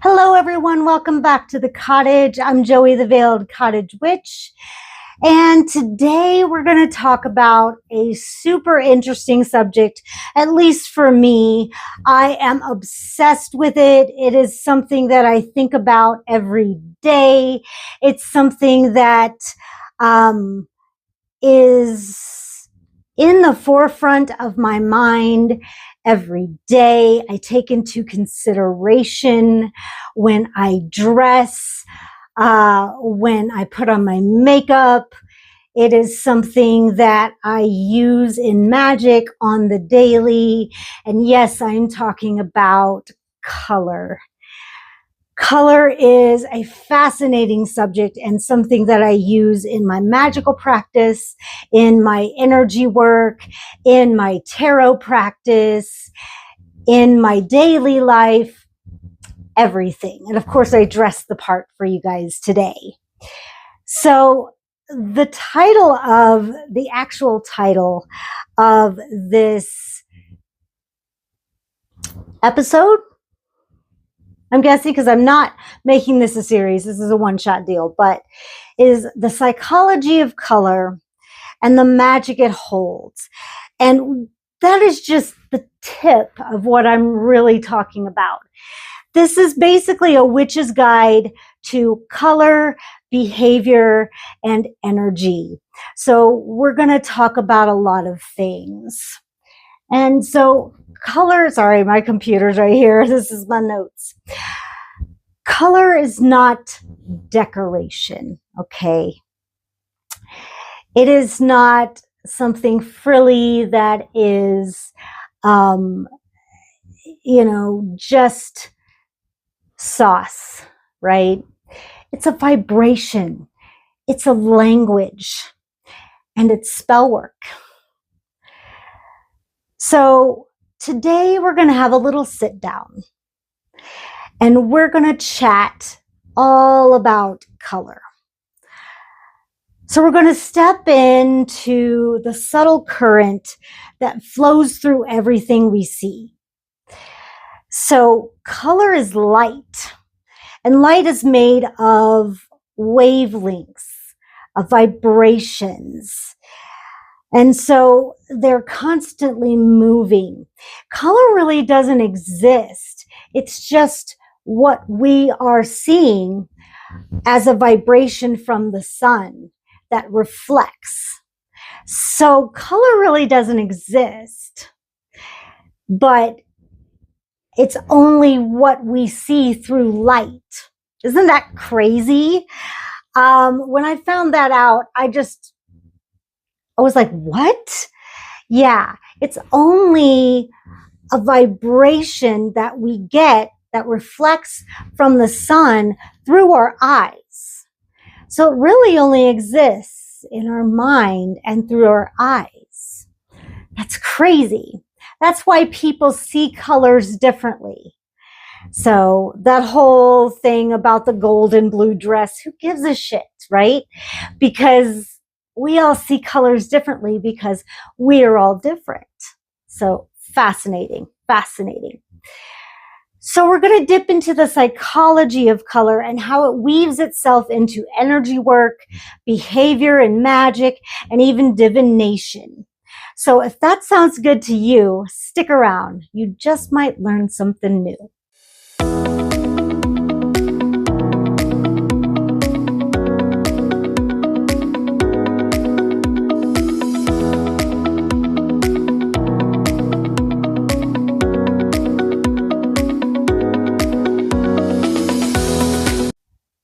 Hello everyone, welcome back to the cottage. I'm Joey the Veiled Cottage Witch, and today we're going to talk about a super interesting subject. At least for me, I am obsessed with it. It is something that I think about every day. It's something that is in the forefront of my mind every day. I take into consideration when I dress, when I put on my makeup. It is something that I use in Magick on the daily. And yes, I'm talking about color. Color is a fascinating subject and something that I use in my magical practice, in my energy work, in my tarot practice, in my daily life, everything. And of course, I dress the part for you guys today. So the actual title of this episode, I'm guessing, because I'm not making this a series, this is a one-shot deal, but is The Psychology of Color and the Magic it Holds. And that is just the tip of what I'm really talking about. This is basically a witch's guide to color, behavior, and energy. So we're going to talk about a lot of things. And so color, sorry, my computer's right here. This is my notes. Color is not decoration, okay? It is not something frilly that is, just sauce, right? It's a vibration. It's a language. And it's spell work. So today we're going to have a little sit down and we're going to chat all about color. So we're going to step into the subtle current that flows through everything we see. So color is light, and light is made of wavelengths, of vibrations. And so they're constantly moving. Color really doesn't exist. It's just what we are seeing as a vibration from the sun that reflects. So color really doesn't exist, but it's only what we see through light. Isn't that crazy? When I found that out, I was like, what? Yeah, it's only a vibration that we get that reflects from the sun through our eyes. So it really only exists in our mind and through our eyes. That's crazy. That's why people see colors differently. So that whole thing about the gold and blue dress, who gives a shit, right? Because we all see colors differently because we are all different. So fascinating, fascinating. So we're going to dip into the psychology of color and how it weaves itself into energy work, behavior and magic, and even divination. So if that sounds good to you, stick around. You just might learn something new.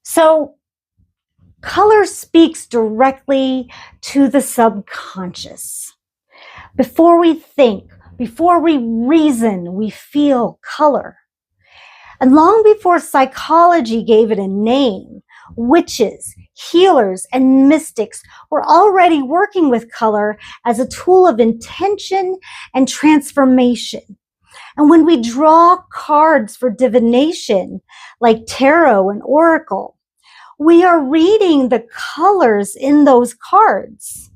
So color speaks directly to the subconscious. Before we think, before we reason, we feel color. And long before psychology gave it a name, witches, healers, and mystics were already working with color as a tool of intention and transformation. And when we draw cards for divination, like tarot and oracle, we are reading the colors in those cards.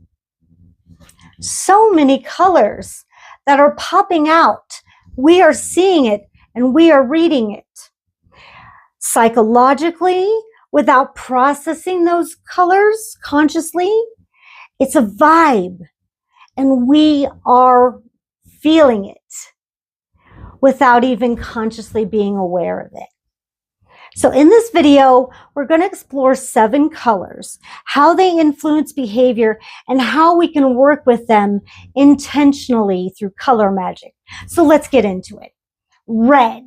So many colors that are popping out. We are seeing it and we are reading it. Psychologically, without processing those colors consciously, it's a vibe, and we are feeling it without even consciously being aware of it. So in this video, we're going to explore 7 colors, how they influence behavior, and how we can work with them intentionally through color magic. So let's get into it. Red.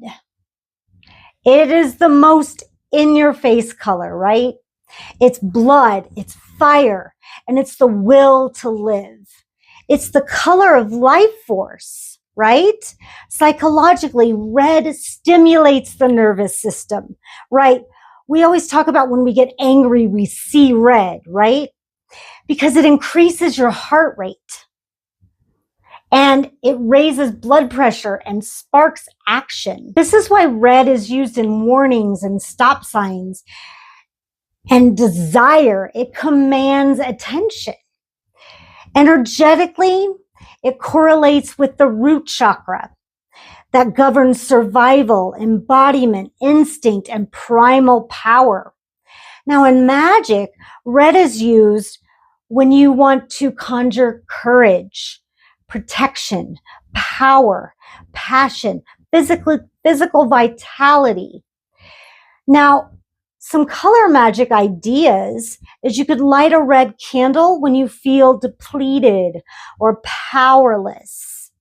It is the most in-your-face color, right? It's blood, it's fire, and it's the will to live. It's the color of life force, right? Psychologically, red stimulates the nervous system, right? We always talk about when we get angry, we see red, right? Because it increases your heart rate. And it raises blood pressure and sparks action. This is why red is used in warnings and stop signs and desire. It commands attention. Energetically, it correlates with the root chakra that governs survival, embodiment, instinct, and primal power. Now in magic, red is used when you want to conjure courage, protection, power, passion, physical vitality. Now, some color magic ideas is you could light a red candle when you feel depleted or powerless.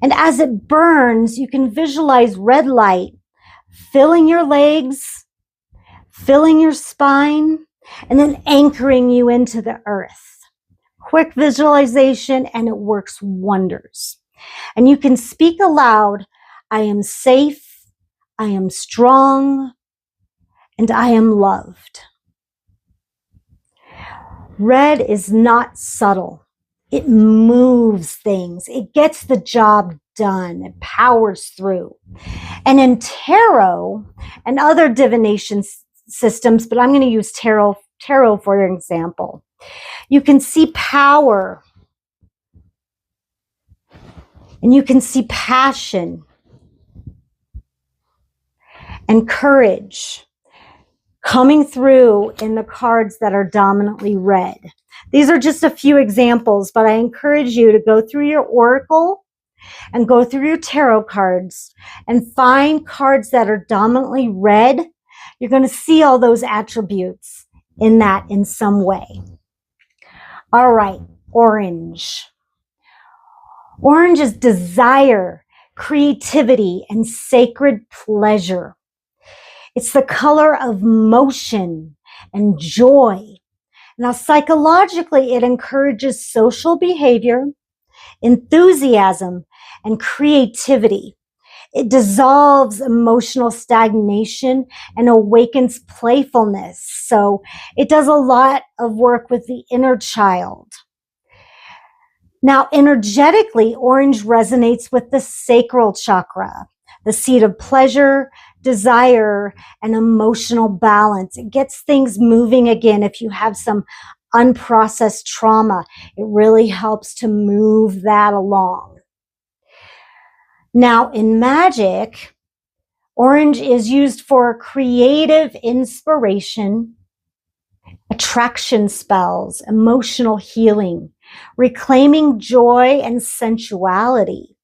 And as it burns, you can visualize red light filling your legs, filling your spine, and then anchoring you into the earth. Quick visualization, and it works wonders. And you can speak aloud, I am safe, I am strong, and I am loved. Red is not subtle. It moves things. It gets the job done. It powers through. And in tarot and other divination systems, but I'm going to use tarot for an example, you can see power, and you can see passion and courage coming through in the cards that are dominantly red. These are just a few examples, but I encourage you to go through your oracle and go through your tarot cards and find cards that are dominantly red. You're going to see all those attributes in that in some way. All right, orange. Orange is desire, creativity, and sacred pleasure. It's the color of motion and joy. Now, psychologically, it encourages social behavior, enthusiasm, and creativity. It dissolves emotional stagnation and awakens playfulness. So it does a lot of work with the inner child. Now, energetically, orange resonates with the sacral chakra, the seat of pleasure, desire, and emotional balance. It gets things moving again. If you have some unprocessed trauma, it really helps to move that along. Now, in magic, orange is used for creative inspiration, attraction spells, emotional healing, reclaiming joy and sensuality.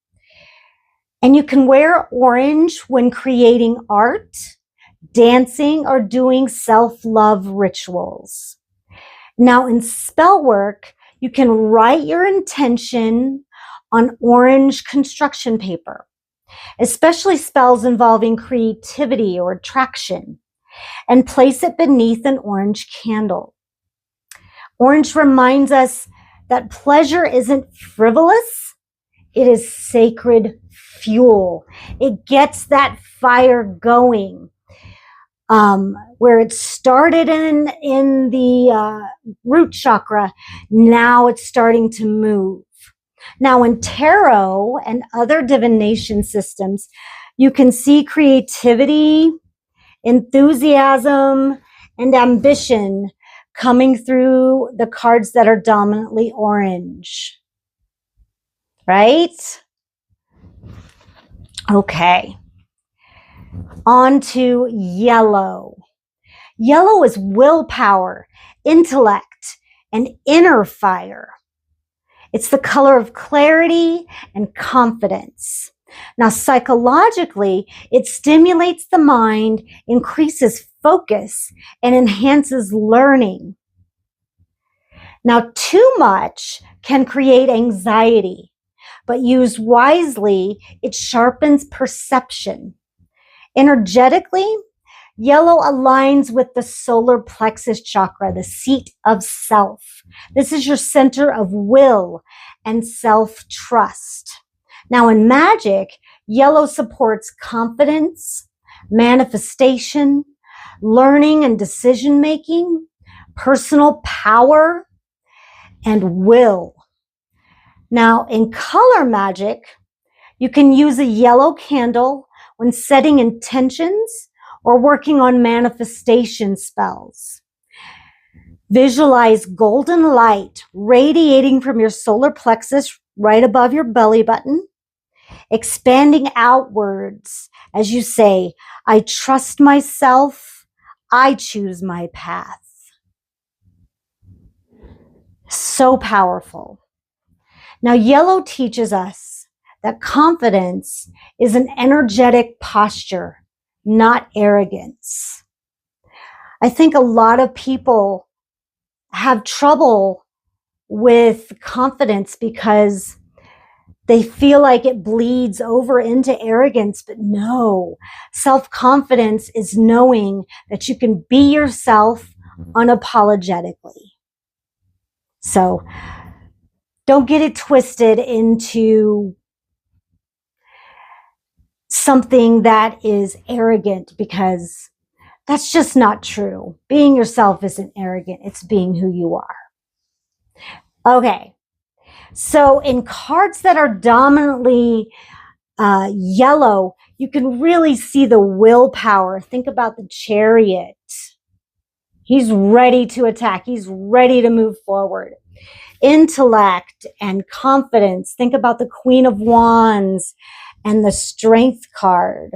And you can wear orange when creating art, dancing, or doing self-love rituals. Now, in spell work, you can write your intention on orange construction paper, especially spells involving creativity or attraction, and place it beneath an orange candle. Orange reminds us that pleasure isn't frivolous, it is sacred fuel. It gets that fire going. Where it started in the root chakra, now it's starting to move. Now in tarot and other divination systems, you can see creativity, enthusiasm, and ambition coming through the cards that are dominantly orange. Right? Okay. On to yellow. Yellow is willpower, intellect, and inner fire. It's the color of clarity and confidence. Now, psychologically, it stimulates the mind, increases focus, and enhances learning. Now, too much can create anxiety, but used wisely, it sharpens perception. Energetically, yellow aligns with the solar plexus chakra, the seat of self. This is your center of will and self-trust. Now in magic, yellow supports confidence, manifestation, learning and decision-making, personal power, and will. Now in color magic, you can use a yellow candle when setting intentions or working on manifestation spells. Visualize golden light radiating from your solar plexus right above your belly button, expanding outwards as you say, I trust myself, I choose my path. So powerful. Now, yellow teaches us that confidence is an energetic posture, not arrogance. I think a lot of people have trouble with confidence because they feel like it bleeds over into arrogance, but no. Self-confidence is knowing that you can be yourself unapologetically. So don't get it twisted into something that is arrogant, because that's just not true. Being yourself isn't arrogant. It's being who you are. Okay. So in cards that are dominantly yellow, you can really see the willpower. Think about the Chariot. He's ready to attack. He's ready to move forward. Intellect and confidence. Think about the Queen of Wands and the Strength card.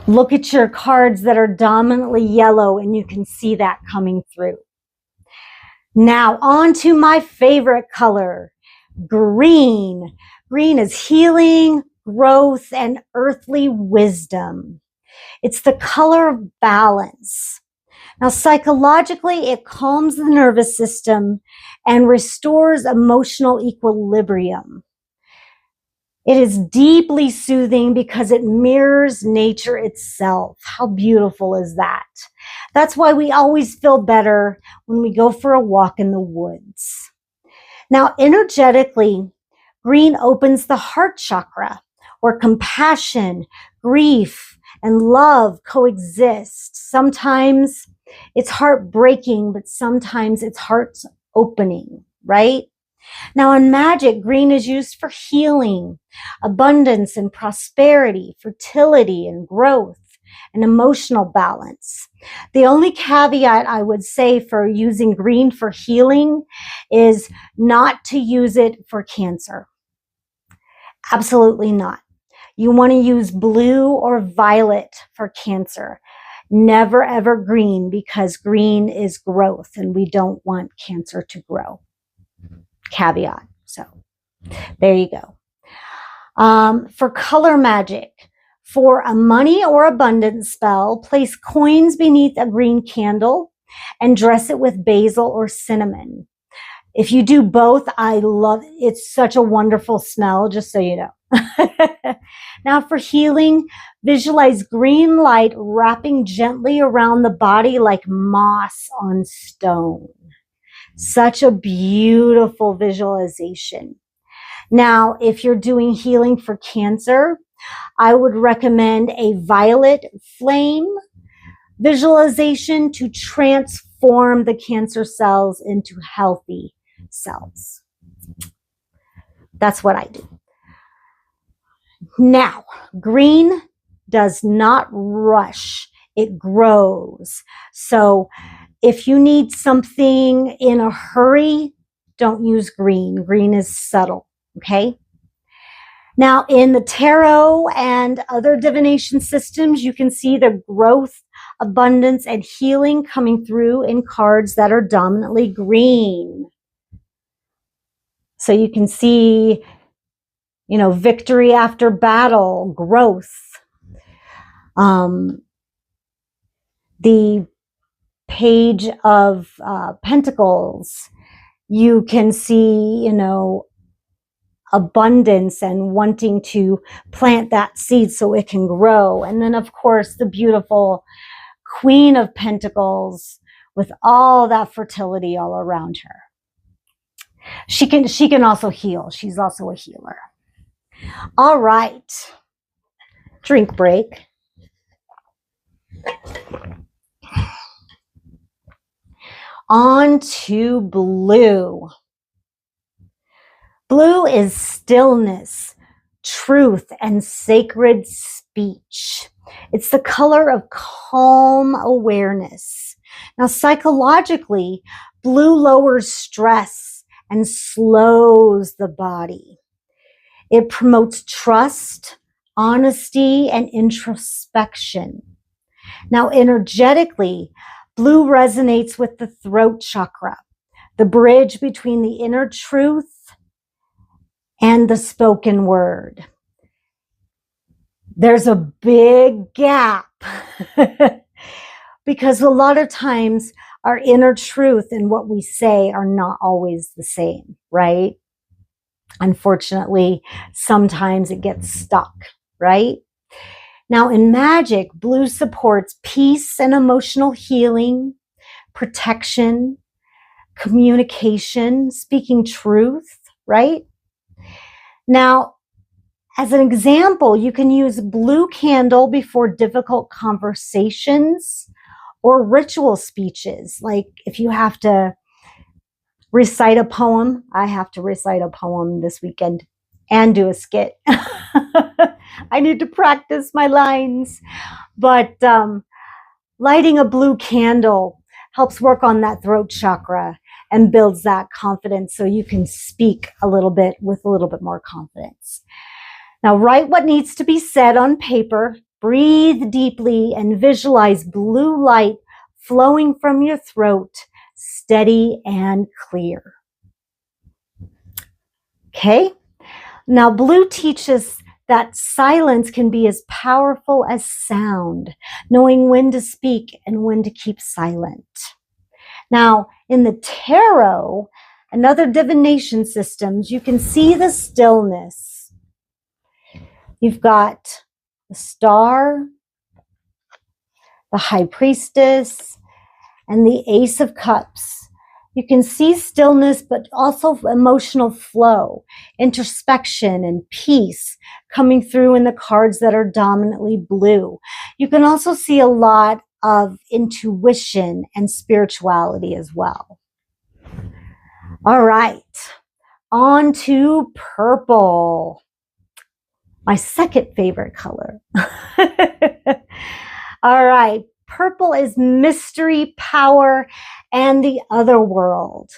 Look at your cards that are dominantly yellow and you can see that coming through. Now on to my favorite color, green. Green is healing, growth, and earthly wisdom. It's the color of balance. Now, psychologically, it calms the nervous system and restores emotional equilibrium. It is deeply soothing because it mirrors nature itself. How beautiful is that? That's why we always feel better when we go for a walk in the woods. Now, energetically, green opens the heart chakra, where compassion, grief, and love coexist. Sometimes it's heartbreaking, but sometimes it's heart opening, right? Now in magic, green is used for healing, abundance and prosperity, fertility and growth, and emotional balance. The only caveat I would say for using green for healing is not to use it for cancer. Absolutely not. You want to use blue or violet for cancer. Never ever green, because green is growth and we don't want cancer to grow. Caveat. So there you go. For color magic, for a money or abundance spell, place coins beneath a green candle and dress it with basil or cinnamon. If you do both, I love it. It's such a wonderful smell, just so you know. Now for healing, visualize green light wrapping gently around the body like moss on stone. Such a beautiful visualization. Now, if you're doing healing for cancer, I would recommend a violet flame visualization to transform the cancer cells into healthy cells. That's what I do. Now, green does not rush. It grows. So if you need something in a hurry, don't use green. Green is subtle, okay? Now, in the tarot and other divination systems, you can see the growth, abundance, and healing coming through in cards that are dominantly green. So you can see, you know, victory after battle, growth. The Page of Pentacles, you can see, you know, abundance and wanting to plant that seed so it can grow. And then, of course, the beautiful Queen of Pentacles with all that fertility all around her. She can also heal. She's also a healer. All right. Drink break. On to blue. Blue is stillness, truth, and sacred speech. It's the color of calm awareness. Now, psychologically, blue lowers stress and slows the body. It promotes trust, honesty, and introspection. Now, energetically, blue resonates with the throat chakra, the bridge between the inner truth and the spoken word. There's a big gap because a lot of times our inner truth and what we say are not always the same, right? Unfortunately, sometimes it gets stuck, right? Now, in Magick, blue supports peace and emotional healing, protection, communication, speaking truth, right? Now, as an example, you can use blue candle before difficult conversations or ritual speeches. Like if you have to recite a poem, I have to recite a poem this weekend and do a skit. I need to practice my lines. But lighting a blue candle helps work on that throat chakra and builds that confidence so you can speak a little bit with a little bit more confidence. Now, write what needs to be said on paper, breathe deeply, and visualize blue light flowing from your throat, steady and clear. Okay? Now, blue teaches that silence can be as powerful as sound, knowing when to speak and when to keep silent. Now, in the tarot and other divination systems, you can see the stillness. You've got the star, the high priestess, and the ace of cups. You can see stillness, but also emotional flow, introspection, and peace coming through in the cards that are dominantly blue. You can also see a lot of intuition and spirituality as well. All right, on to purple, my second favorite color. All right, purple is mystery, power, and the other world.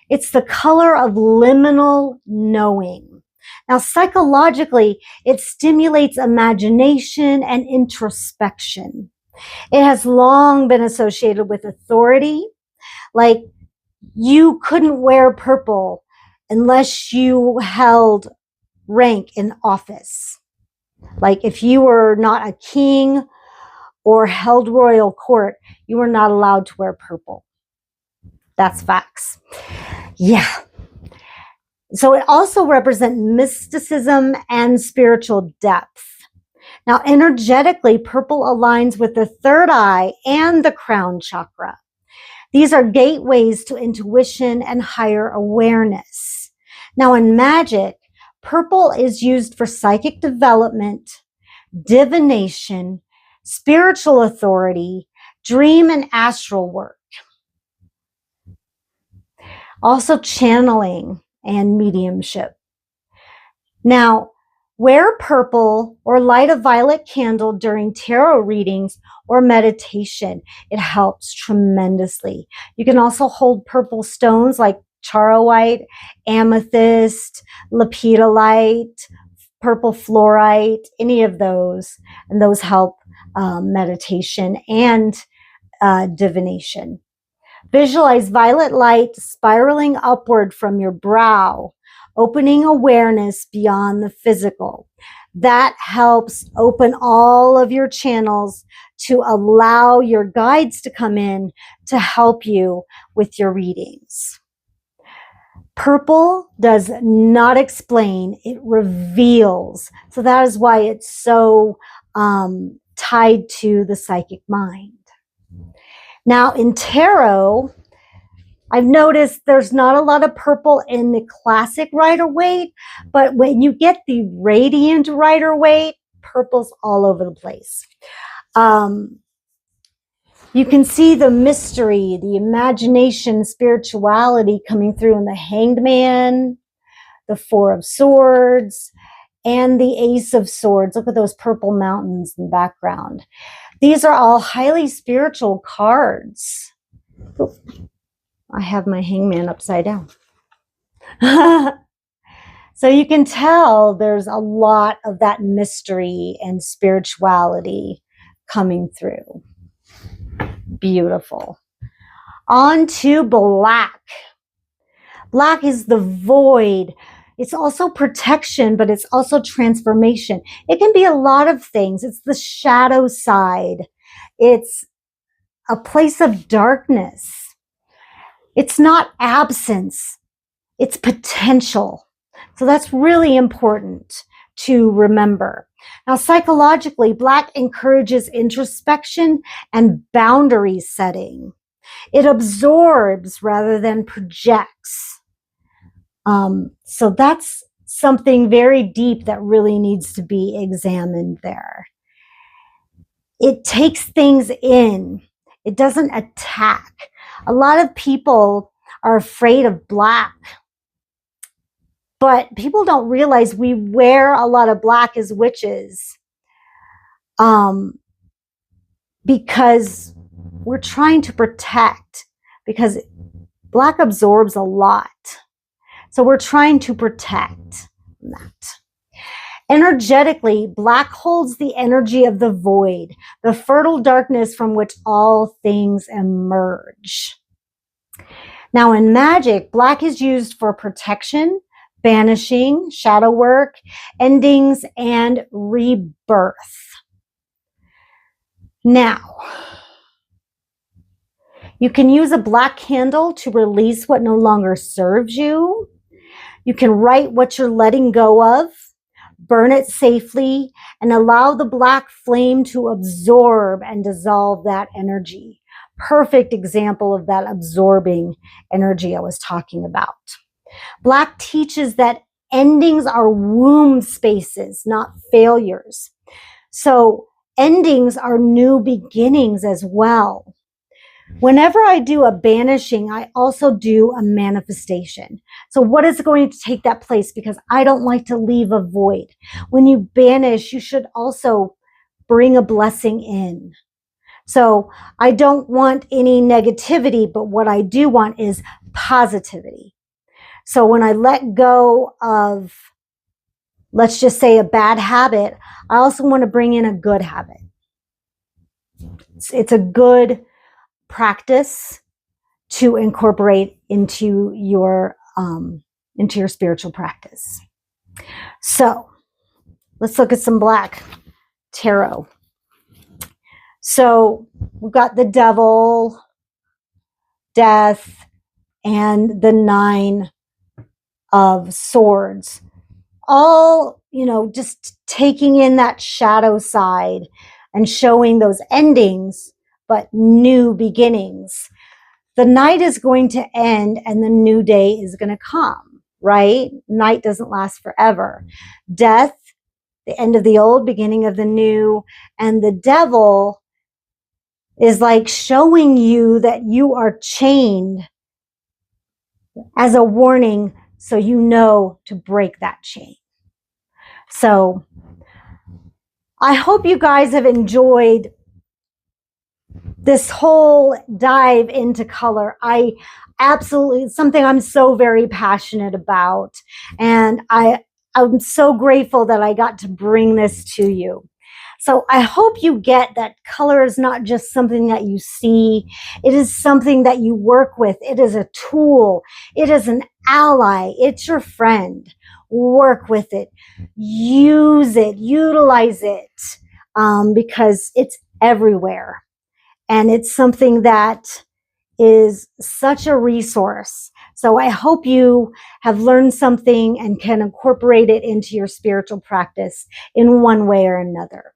It's the color of liminal knowing. Now, psychologically, it stimulates imagination and introspection. It has long been associated with authority. Like, you couldn't wear purple unless you held rank in office. Like, if you were not a king or held royal court, you were not allowed to wear purple. That's facts. Yeah. So it also represents mysticism and spiritual depth. Now, energetically, purple aligns with the third eye and the crown chakra. These are gateways to intuition and higher awareness. Now, in Magick, purple is used for psychic development, divination, spiritual authority, dream and astral work. Also channeling and mediumship. Now, wear purple or light a violet candle during tarot readings or meditation. It helps tremendously. You can also hold purple stones like charoite, amethyst, lepidolite, purple fluorite, any of those, and those help meditation and divination. Visualize violet light spiraling upward from your brow, opening awareness beyond the physical. That helps open all of your channels to allow your guides to come in to help you with your readings. Purple does not explain, it reveals. So that is why it's so tied to the psychic mind. Now in tarot, I've noticed there's not a lot of purple in the classic Rider-Waite, but when you get the radiant Rider-Waite, purple's all over the place. You can see the mystery, the imagination, spirituality coming through in the Hanged Man, the Four of Swords, and the Ace of Swords. Look at those purple mountains in the background. These are all highly spiritual cards. Oh, I have my hangman upside down. So you can tell there's a lot of that mystery and spirituality coming through. Beautiful. On to black. Black is the void. It's also protection, but it's also transformation. It can be a lot of things. It's the shadow side. It's a place of darkness. It's not absence. It's potential. So that's really important to remember. Now, psychologically, black encourages introspection and boundary setting. It absorbs rather than projects. So that's something very deep that really needs to be examined there. It takes things in. It doesn't attack. A lot of people are afraid of black, but people don't realize we wear a lot of black as witches because we're trying to protect, because black absorbs a lot. So we're trying to protect that. Energetically, black holds the energy of the void, the fertile darkness from which all things emerge. Now in magic, black is used for protection, banishing, shadow work, endings, and rebirth. Now, you can use a black candle to release what no longer serves you. You can write what you're letting go of, burn it safely, and allow the black flame to absorb and dissolve that energy. Perfect example of that absorbing energy I was talking about. Black teaches that endings are womb spaces, not failures. So endings are new beginnings as well. Whenever I do a banishing, I also do a manifestation. So what is going to take that place? Because I don't like to leave a void. When you banish, you should also bring a blessing in. So I don't want any negativity, but what I do want is positivity. So when I let go of, let's just say, a bad habit, I also want to bring in a good habit. It's a good practice to incorporate into your spiritual practice. So let's look at some black tarot. So we've got the Devil, Death, and the Nine of Swords. All, just taking in that shadow side and showing those endings, but new beginnings. The night is going to end and the new day is going to come, right? Night doesn't last forever. Death, the end of the old, beginning of the new. And the Devil is like showing you that you are chained as a warning, so you know to break that chain. So I hope you guys have enjoyed this whole dive into color. It's something I'm so very passionate about. And I I'm so grateful that I got to bring this to you. So I hope you get that color is not just something that you see. It is something that you work with. It is a tool. It is an ally. It's your friend. Work with it. Use it. Utilize it, because it's everywhere. And it's something that is such a resource. So I hope you have learned something and can incorporate it into your spiritual practice in one way or another.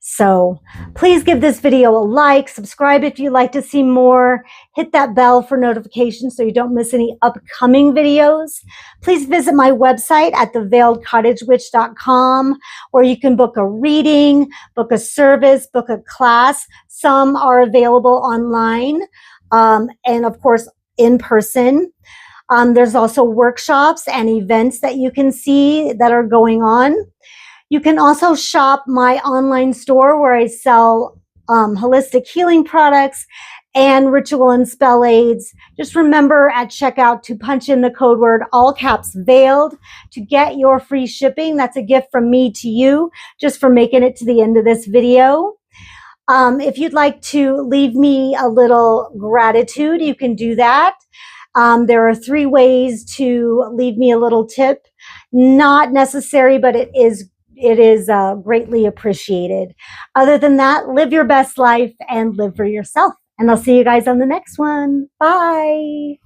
So please give this video a like, subscribe if you'd like to see more, hit that bell for notifications so you don't miss any upcoming videos. Please visit my website at theveiledcottagewitch.com, where you can book a reading, book a service, book a class. Some are available online, and of course in person. There's also workshops and events that you can see that are going on. You can also shop my online store where I sell holistic healing products and ritual and spell aids. Just remember at checkout to punch in the code word, all caps veiled, to get your free shipping. That's a gift from me to you just for making it to the end of this video. If you'd like to leave me a little gratitude, you can do that. There are 3 ways to leave me a little tip. Not necessary, but it is greatly appreciated. Other than that, live your best life and live for yourself. And I'll see you guys on the next one. Bye.